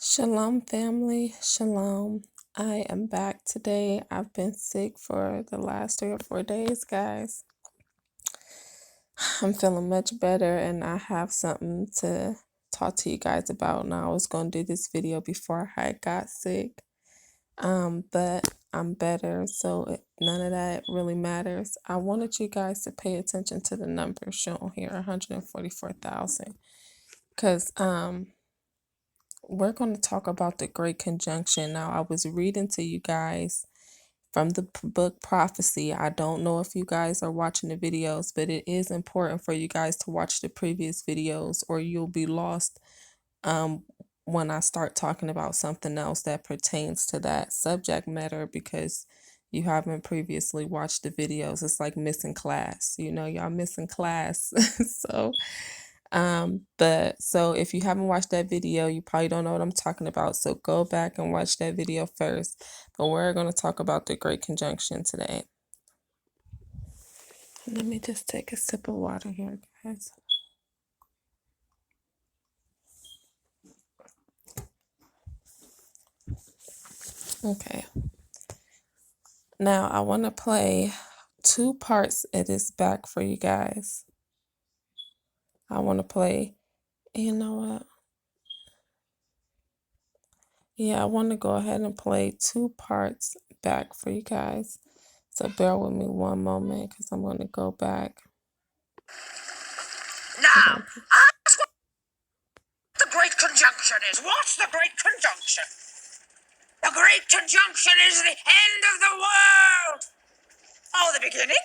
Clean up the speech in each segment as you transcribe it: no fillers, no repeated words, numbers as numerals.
Shalom, family. Shalom. I am back today. I've been sick for the last 3 or 4 days, guys. I'm feeling much better, and I have something to talk to you guys about. Now, I was going to do this video before I got sick, but I'm better, so none of that really matters. I wanted you guys to pay attention to the numbers shown here, 144,000, because we're going to talk about the Great Conjunction. Now, I was reading to you guys from the book Prophecy. I don't know if you guys are watching the videos, but it is important for you guys to watch the previous videos, or you'll be lost um, when I start talking about something else that pertains to that subject matter, because you haven't previously watched the videos. It's like missing class. Y'all missing class. So if you haven't watched that video, you probably don't know what I'm talking about. So go back and watch that video first. But we're going to talk about the Great Conjunction today. Let me just take a sip of water here, guys. Okay. Now I want to play 2 parts of this back for you guys. I want to play, you know what? Yeah, I want to go ahead and play 2 parts back for you guys. So bear with me one moment, because I'm going to go back. Now, ask what the Great Conjunction is. What's the Great Conjunction? The Great Conjunction is the end of the world. Oh, the beginning?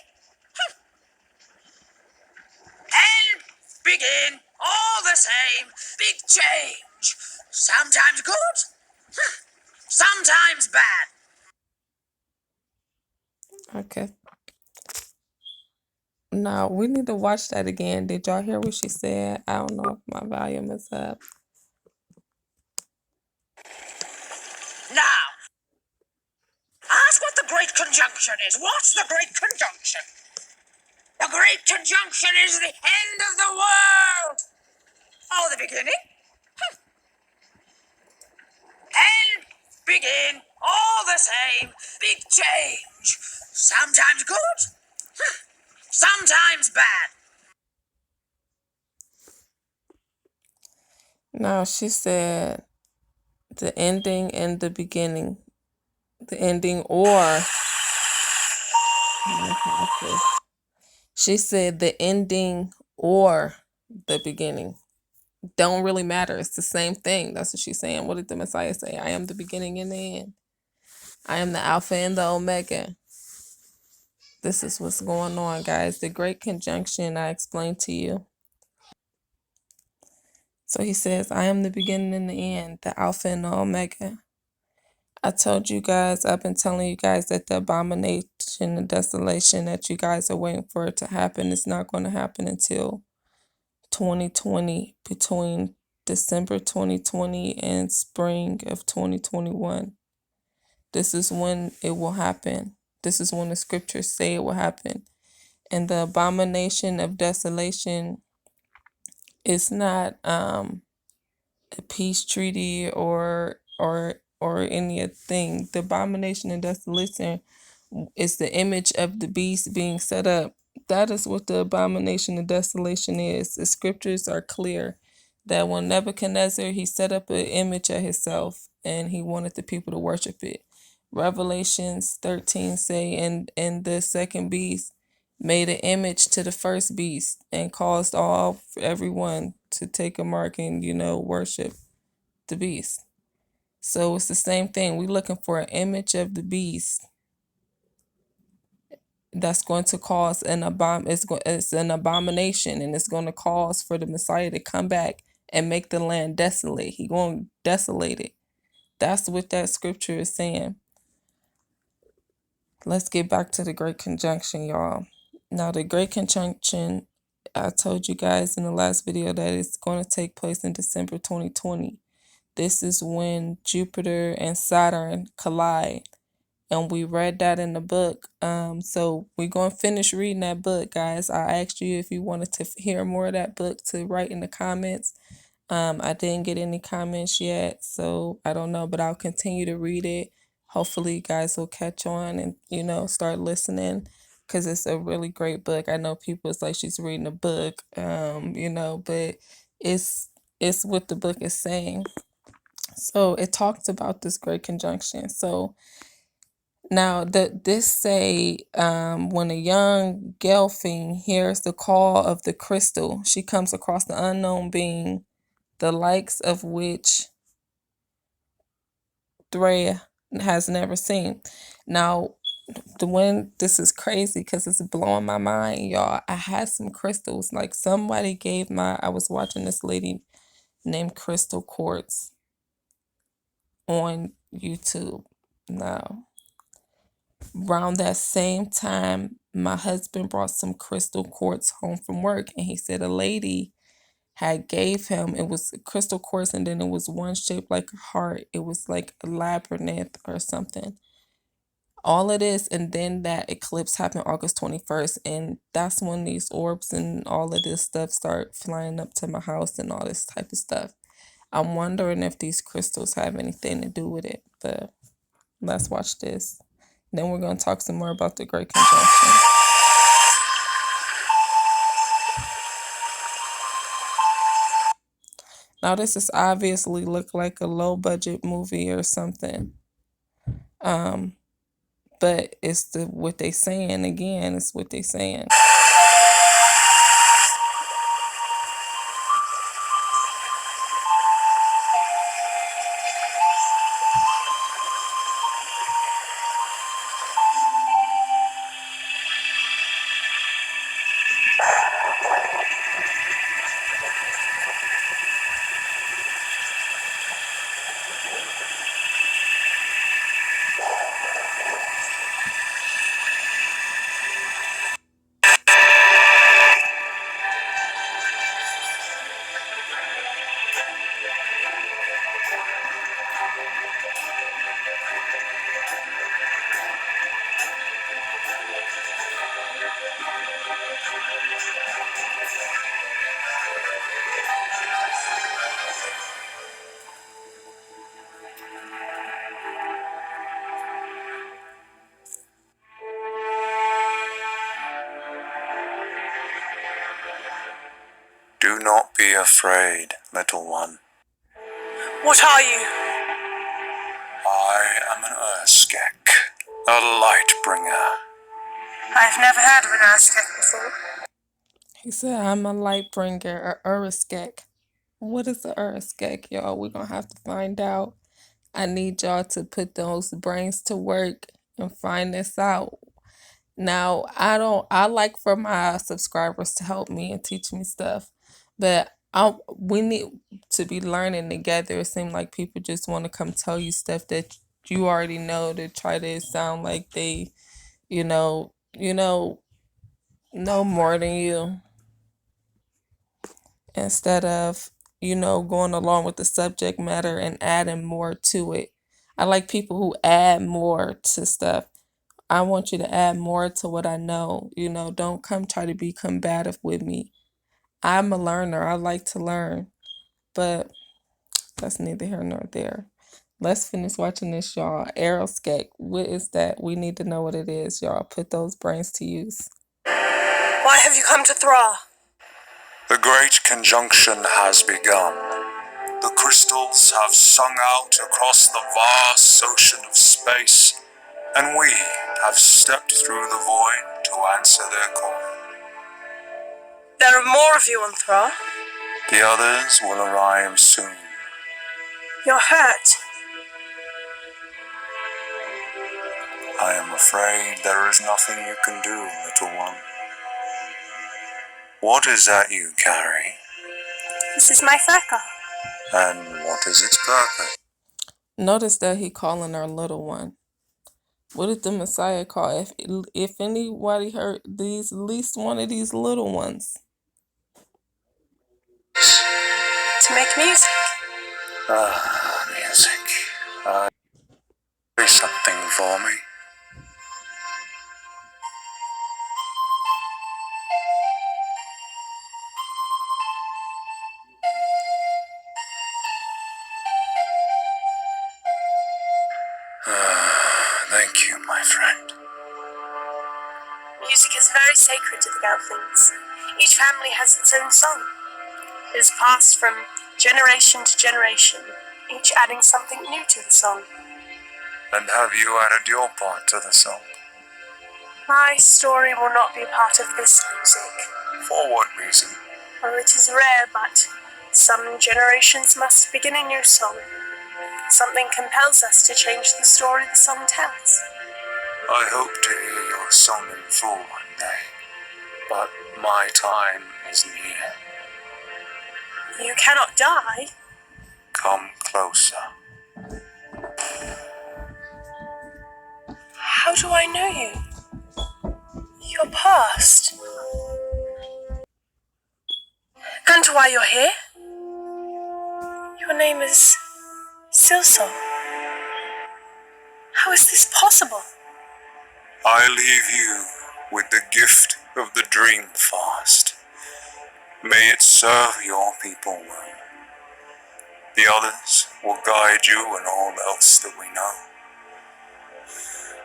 End, begin, all the same. Big change. Sometimes good, sometimes bad. Okay. No, we need to watch that again. Did y'all hear what she said? I don't know if my volume is up. Now, ask what the Great Conjunction is. What's the Great Conjunction? The Great Conjunction is the end of the world. Oh, the beginning? End, begin, all the same. Big change. Sometimes good, sometimes bad. No, she said the ending and the beginning. The ending or she said the ending or the beginning. Don't really matter. It's the same thing. That's what she's saying. What did the Messiah say? I am the beginning and the end. I am the Alpha and the Omega. This is what's going on, guys. The Great Conjunction I explained to you. So he says, I am the beginning and the end, the Alpha and the Omega. I told you guys, I've been telling you guys that the abomination and desolation that you guys are waiting for it to happen is not going to happen until 2020, between December 2020 and spring of 2021. This is when it will happen. This is when the scriptures say it will happen. And the abomination of desolation is not a peace treaty or anything. The abomination and desolation is the image of the beast being set up. That is what the abomination and desolation is. The scriptures are clear that when Nebuchadnezzar, he set up an image of himself and he wanted the people to worship it. Revelations 13 say, and the second beast made an image to the first beast and caused everyone to take a mark and, worship the beast. So it's the same thing. We're looking for an image of the beast that's going to cause it's an abomination, and it's going to cause for the Messiah to come back and make the land desolate. He going to desolate it. That's what that scripture is saying. Let's get back to the Great Conjunction, y'all. Now, the Great Conjunction, I told you guys in the last video that it's going to take place in December 2020. This is when Jupiter and Saturn collide. And we read that in the book. So we're going to finish reading that book, guys. I asked you if you wanted to hear more of that book to write in the comments. I didn't get any comments yet, so I don't know, but I'll continue to read it. Hopefully, you guys will catch on and, start listening because it's a really great book. I know people, it's like she's reading a book, but it's it's what the book is saying. So it talks about this great conjunction. So now this say when a young Gelfing hears the call of the crystal, she comes across the unknown being, the likes of which Threa has never seen. Now, this is crazy because it's blowing my mind, y'all. I had some crystals. Like somebody I was watching this lady named Crystal Quartz on YouTube. Now, around that same time, my husband brought some crystal quartz home from work, and he said a lady had gave him, it was crystal quartz, and then it was one shaped like a heart. It was like a labyrinth or something. All of this, and then that eclipse happened August 21st, and that's when these orbs and all of this stuff start flying up to my house and all this type of stuff. I'm wondering if these crystals have anything to do with it, but let's watch this. Then we're going to talk some more about the Great Conjunction. Now, this is obviously look like a low budget movie or something. But it's what they saying again. It's what they saying. Do not be afraid, little one. What are you? I am an Urskek, a light bringer. I've never heard of an Aztec before. He said, I'm a light bringer, a Urskek. What is a Urskek, y'all? We're going to have to find out. I need y'all to put those brains to work and find this out. Now, I like for my subscribers to help me and teach me stuff, but we need to be learning together. It seems like people just want to come tell you stuff that you already know to try to sound like they, know more than you, instead of, going along with the subject matter and adding more to it. I like people who add more to stuff. I want you to add more to what I know. Don't come try to be combative with me. I'm a learner. I like to learn. But that's neither here nor there. Let's finish watching this, y'all. Aeroskek. What is that? We need to know what it is, y'all. Put those brains to use. Why have you come to Thra? The Great Conjunction has begun. The crystals have sung out across the vast ocean of space, and we have stepped through the void to answer their call. There are more of you on Thra. The others will arrive soon. You're hurt. I am afraid there is nothing you can do, little one. What is that you carry? This is my Theka. And what is its purpose? Notice that he calling her little one. What did the Messiah call? If anybody heard these, at least one of these little ones? To make music. Music. Play something for me. Thank you, my friend. Music is very sacred to the Gelflings. Each family has its own song. It is passed from generation to generation, each adding something new to the song. And have you added your part to the song? My story will not be a part of this music. For what reason? Well, it is rare, but some generations must begin a new song. Something compels us to change the story the song tells. I hope to hear your song in full one day, but my time is near. You cannot die. Come closer. How do I know you? Your past. And why you're here? Your name is Silsong. How is this possible? I leave you with the gift of the dream fast. May it serve your people well. The others will guide you in all else that we know.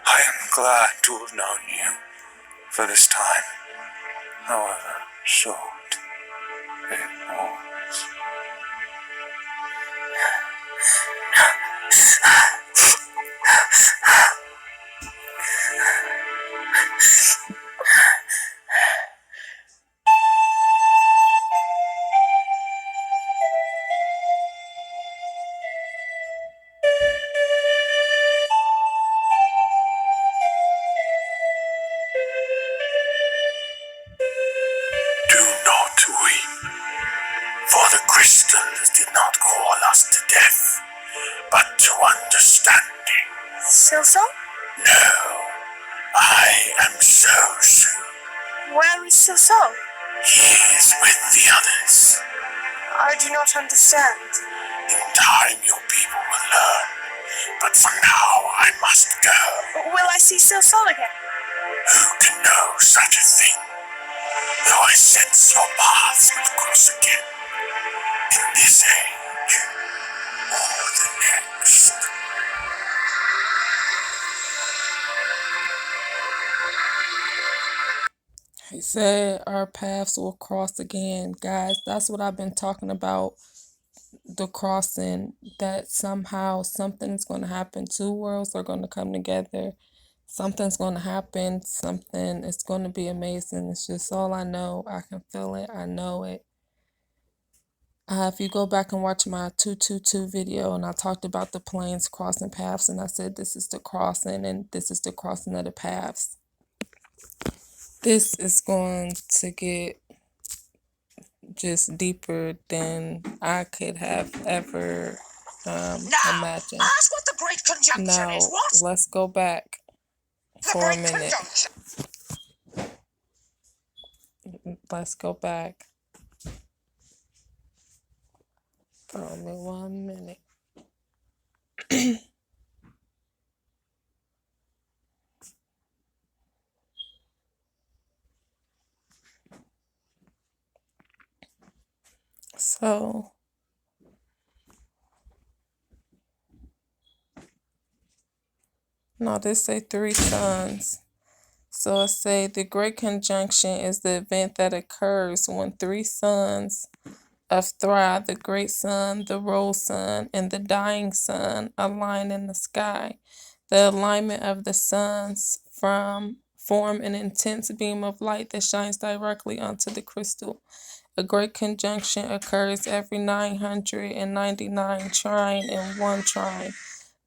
I am glad to have known you for this time, however short it was. Do not weep, for the crystals did not call us to death, but to understanding. Silsong? No, I am so soon. Where is Silsong? He is with the others. I do not understand. In time your people will learn, but for now I must go. Will I see Silsong again? Who can know such a thing? Though I sense your paths will cross again, in this age or the next. He said our paths will cross again. Guys, that's what I've been talking about. The crossing, that somehow something's going to happen. Two worlds are going to come together. Something's going to happen. Something is going to be amazing. It's just all I know. I can feel it. I know it. If you go back and watch my 222 video, and I talked about the planes crossing paths, and I said this is the crossing, and this is the crossing of the paths. This is going to get just deeper than I could have ever imagined. Ask what the Great Conjunction Now, is. What's let's go back the for a Great minute. Conjunction? Let's go back. For only 1 minute. So, no, this say 3 suns. So it say the Great Conjunction is the event that occurs when 3 suns of Thra, the great sun, the rose sun, and the dying sun align in the sky. The alignment of the suns form an intense beam of light that shines directly onto the crystal. A great conjunction occurs every 999 trine and 1 trine.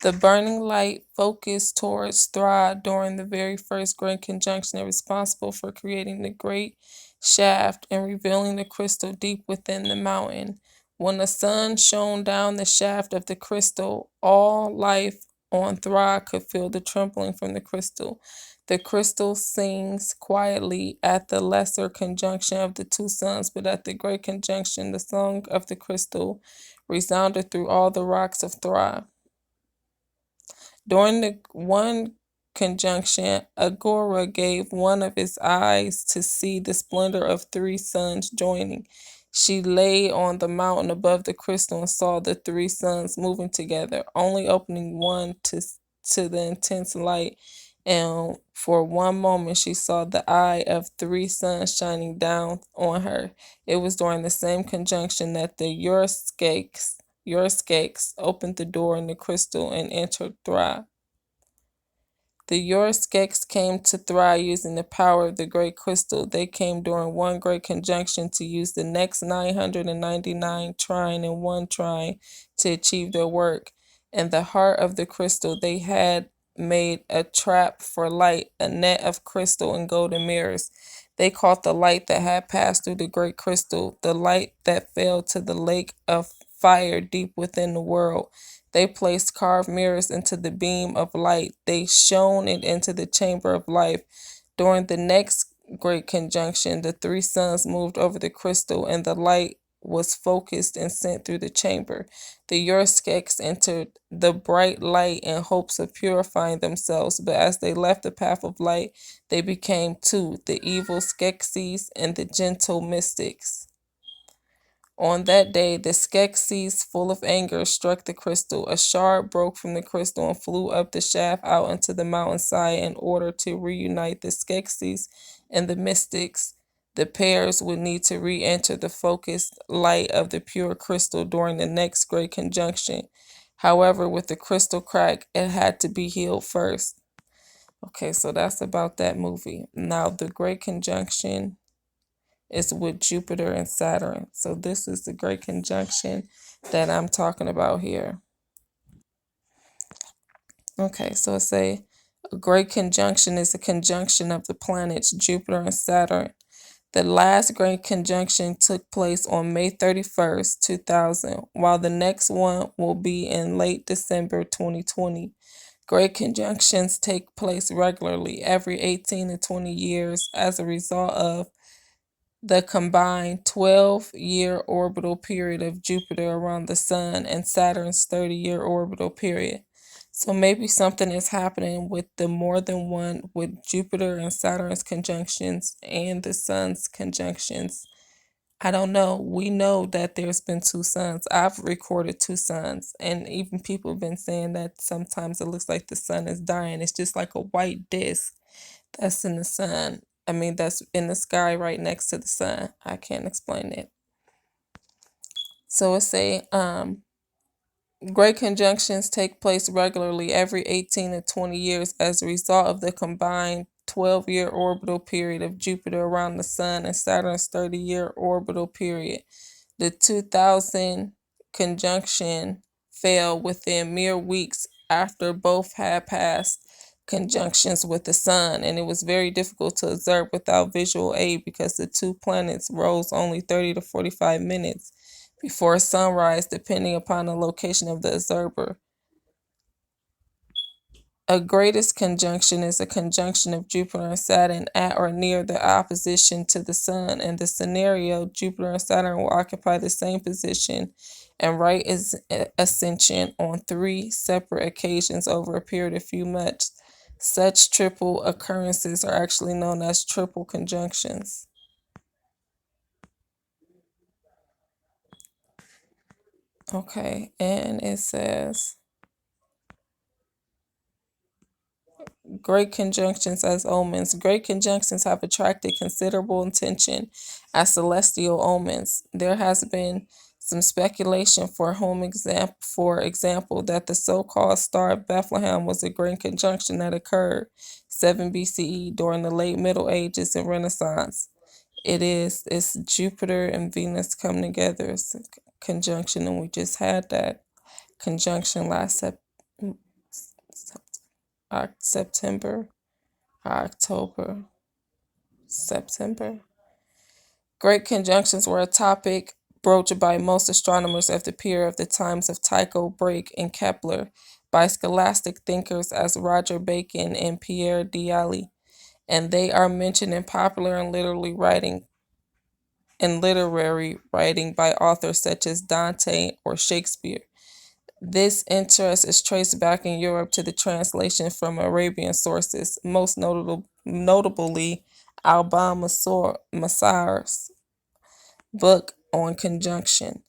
The burning light focused towards Thra during the very first great conjunction is responsible for creating the great shaft and revealing the crystal deep within the mountain. When the sun shone down the shaft of the crystal, all life on Thra could feel the trembling from the crystal. The crystal sings quietly at the lesser conjunction of the 2 suns, but at the great conjunction, the song of the crystal resounded through all the rocks of Thra. During the 1 conjunction, Agora gave one of his eyes to see the splendor of 3 suns joining. She lay on the mountain above the crystal and saw the 3 suns moving together, only opening one to to the intense light, and for one moment she saw the eye of 3 suns shining down on her. It was during the same conjunction that the Euryskex opened the door in the crystal and entered Thra. The Euryskex came to Thra using the power of the Great Crystal. They came during one great conjunction to use the next 999 trine and one trine to achieve their work. In the heart of the crystal, they had made a trap for light, a net of crystal and golden mirrors. They caught the light that had passed through the great crystal, the light that fell to the lake of fire deep within the world. They placed carved mirrors into the beam of light. They shone it into the chamber of life. During the next great conjunction, the 3 suns moved over the crystal, and the light was focused and sent through the chamber. The Euryskex entered the bright light in hopes of purifying themselves, but as they left the path of light, they became two, the evil Skeksis and the gentle mystics. On that day, the Skeksis, full of anger, struck the crystal. A shard broke from the crystal and flew up the shaft out into the mountainside in order to reunite the Skeksis and the mystics. The pairs would need to re-enter the focused light of the pure crystal during the next great conjunction. However, with the crystal crack, it had to be healed first. Okay, so that's about that movie. Now, the great conjunction is with Jupiter and Saturn. So this is the great conjunction that I'm talking about here. Okay, so it's a great conjunction is a conjunction of the planets Jupiter and Saturn. The last great conjunction took place on May 31st, 2000, while the next one will be in late December 2020. Great conjunctions take place regularly every 18 to 20 years as a result of the combined 12-year orbital period of Jupiter around the Sun and Saturn's 30-year orbital period. So maybe something is happening with the more than one, with Jupiter and Saturn's conjunctions and the Sun's conjunctions. I don't know. We know that there's been 2 suns. I've recorded 2 suns, and even people have been saying that sometimes it looks like the sun is dying. It's just like a white disc that's in the sun. I mean, that's in the sky right next to the sun. I can't explain it. So it's a great conjunctions take place regularly every 18 to 20 years as a result of the combined 12-year orbital period of Jupiter around the sun and Saturn's 30-year orbital period. The 2000 conjunction fell within mere weeks after both had passed conjunctions with the sun, and it was very difficult to observe without visual aid because the two planets rose only 30 to 45 minutes before sunrise, depending upon the location of the observer. A greatest conjunction is a conjunction of Jupiter and Saturn at or near the opposition to the Sun. In the scenario, Jupiter and Saturn will occupy the same position and right ascension on 3 separate occasions over a period of few months. Such triple occurrences are actually known as triple conjunctions. Okay, and it says great conjunctions as omens. Great conjunctions have attracted considerable attention as celestial omens. There has been some speculation for example, that the so-called Star of Bethlehem was a great conjunction that occurred 7 BCE during the late Middle Ages and Renaissance. It's Jupiter and Venus come together. It's a conjunction, and we just had that conjunction last September, October, September. Great conjunctions were a topic broached by most astronomers of the period of the times of Tycho Brahe and Kepler, by scholastic thinkers as Roger Bacon and Pierre Dailly, and they are mentioned in popular and literary writing by authors such as Dante or Shakespeare. This interest is traced back in Europe to the translation from Arabian sources, most notably Alban Masar's book on conjunction.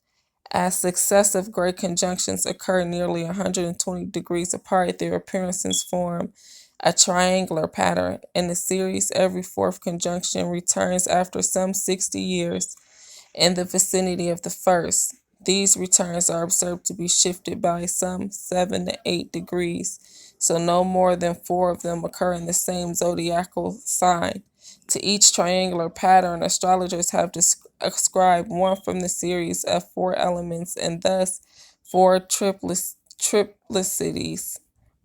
As successive great conjunctions occur nearly 120 degrees apart, their appearances form a triangular pattern. In the series, every fourth conjunction returns after some 60 years in the vicinity of the first. These returns are observed to be shifted by some 7 to 8 degrees, so no more than 4 of them occur in the same zodiacal sign. To each triangular pattern, astrologers have ascribed one from the series of 4 elements, and thus 4 triplicities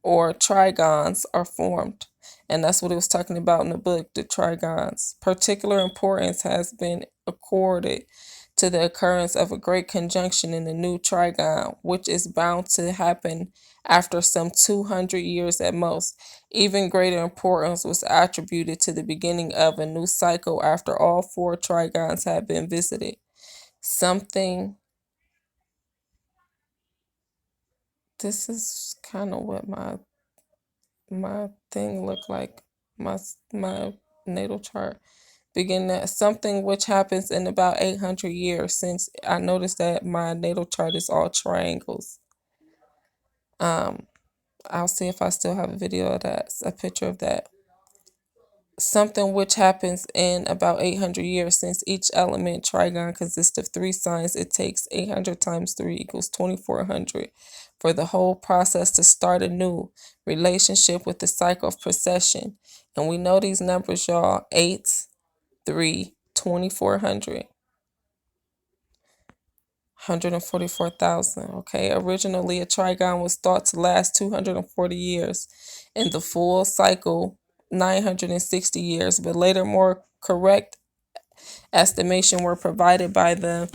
or trigons are formed. And that's what it was talking about in the book, the trigons. Particular importance has been accorded to the occurrence of a great conjunction in the new trigon, which is bound to happen after some 200 years at most. Even greater importance was attributed to the beginning of a new cycle after all 4 trigons had been visited. This is kind of what my thing looked like, my natal chart. Begin that something which happens in about 800 years, since I noticed that my natal chart is all triangles. I'll see if I still have a video of that, a picture of that. Something which happens in about 800 years, since each element trigon consists of 3 signs. It takes 800 times 3 equals 2400 for the whole process to start a new relationship with the cycle of precession. And we know these numbers, y'all: 8, 3, 2400. 144,000. Okay, originally a trigon was thought to last 240 years, in the full cycle 960 years, but later more correct estimation were provided by the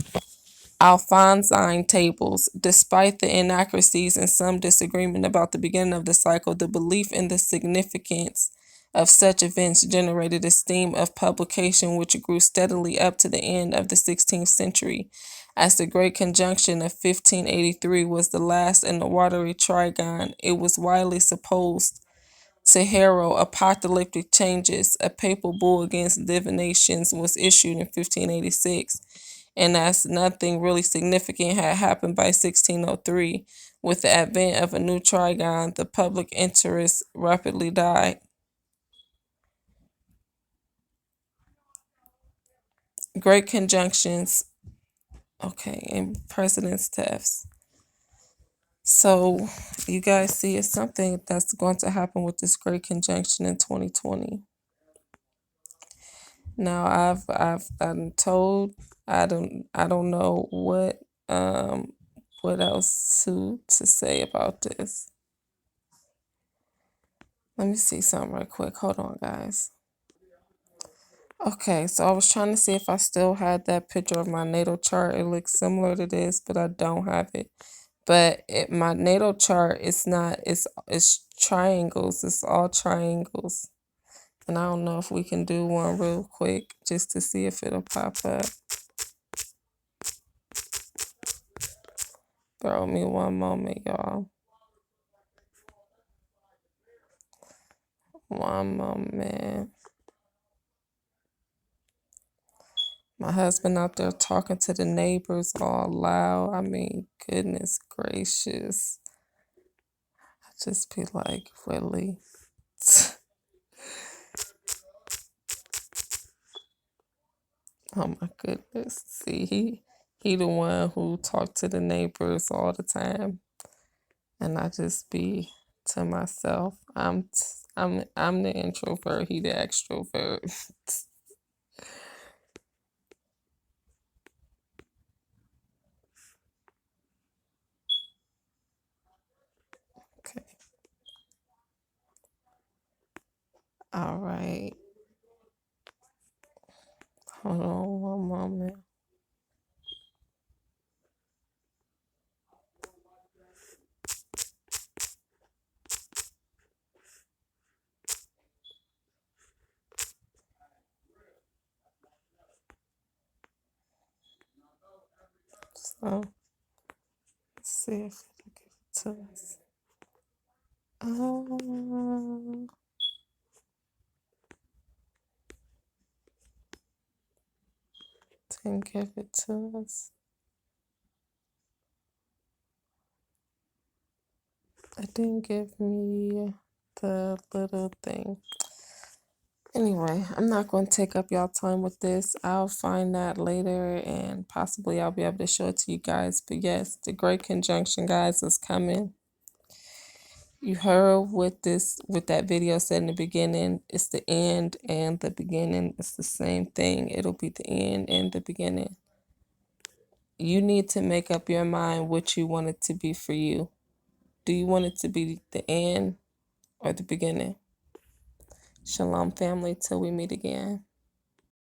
Alphonsine tables. Despite the inaccuracies and some disagreement about the beginning of the cycle, the belief in the significance of such events generated a stream of publication which grew steadily up to the end of the 16th century. As the Great Conjunction of 1583 was the last in the watery trigon, it was widely supposed to herald apocalyptic changes. A papal bull against divinations was issued in 1586, and as nothing really significant had happened by 1603, with the advent of a new trigon, the public interest rapidly died. Great conjunctions, okay, and president's deaths. So you guys see, it's something that's going to happen with this great conjunction in 2020. Now I'm told, I don't know what else to say about this. Let me see something right quick. Hold on, guys. Okay, so I was trying to see if I still had that picture of my natal chart. It looks similar to this, but I don't have it. But my natal chart is not, it's triangles. It's all triangles. And I don't know if we can do one real quick just to see if it'll pop up. Throw me one moment, y'all. One moment. My husband out there talking to the neighbors all loud. I mean, goodness gracious. I just be like, really? Oh my goodness. See, he the one who talked to the neighbors all the time. And I just be to myself. I'm the introvert, he the extrovert. Okay. All right. Hold on one moment. So let's see if it'll give it to us. Didn't give it to us. It didn't give me the little thing. Anyway, I'm not going to take up y'all time with this. I'll find that later and possibly I'll be able to show it to you guys. But yes, the Great Conjunction, guys, is coming. You heard what that video said in the beginning. It's the end and the beginning. It's the same thing. It'll be the end and the beginning. You need to make up your mind what you want it to be for you. Do you want it to be the end or the beginning? Shalom, family, till we meet again.